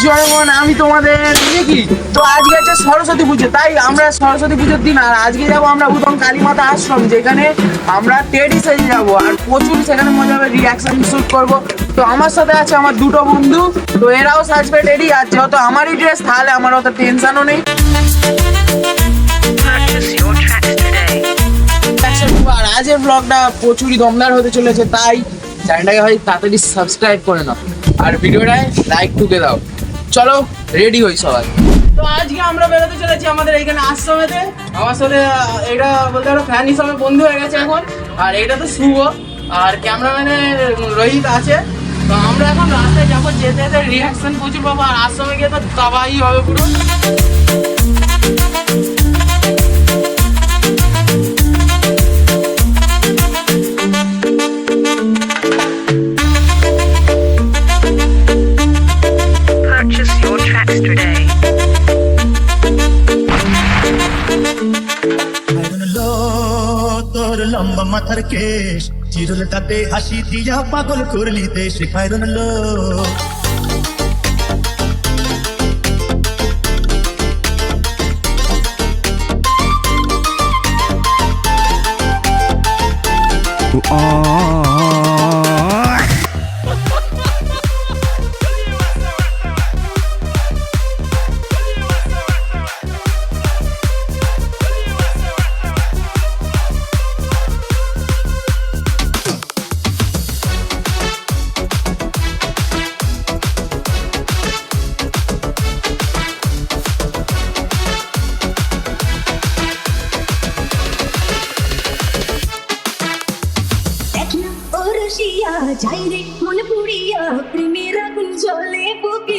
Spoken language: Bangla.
জয়মন, আমি তোমাদের কি তো আজকে হচ্ছে সরস্বতী পুজো, তাই আমরা সরস্বতী পুজোর দিন আর আজকে যাবো আমরা উদম কালীমাতা আশ্রম, যেখানে আমরা টেডি সেজে যাবো আর প্রচুর সেখানে মজা হবে, রিয়াকশন শুট করবো। তো আমার সাথে আছে আমার দুটো বন্ধু, তো এরাও সাজবে টেডি, আর যেহেতু আমারই ড্রেস তাহলে আমার অত টেনশনও নেই। আর আজকের ব্লগটা প্রচুরই দমদার হতে চলেছে, তাই চ্যানেলটাকে ভাই তাড়াতাড়ি সাবস্ক্রাইব করে নাও আর ভিডিওটায় লাইক ঠুকে দাও। চলো রেডি হই সবাই। তো আজকে আমরা বেরোতে চলেছি আমাদের এইখানে আশ্রমেতে। আমার সাথে এটা বলতে পারো ফ্যান হিসাবে বন্ধু হয়ে গেছে এখন, আর এটা তো শুভ আর ক্যামেরাম্যানে রোহিত আছে। তো আমরা এখন রাস্তায় যাবো, যেতে যেতে রিয়াকশন প্রচুর পাবো, আর আশ্রমে গিয়ে তো তাবাই হবে পুরো। তোর লম্বা মাথার কেশ চিরুলটাতে হাসি দিয়া পাগল করলি দেশ খায়রন লো যাই রে মনে পুড়িয়া প্রেমের আগুন জ্বলে বুকে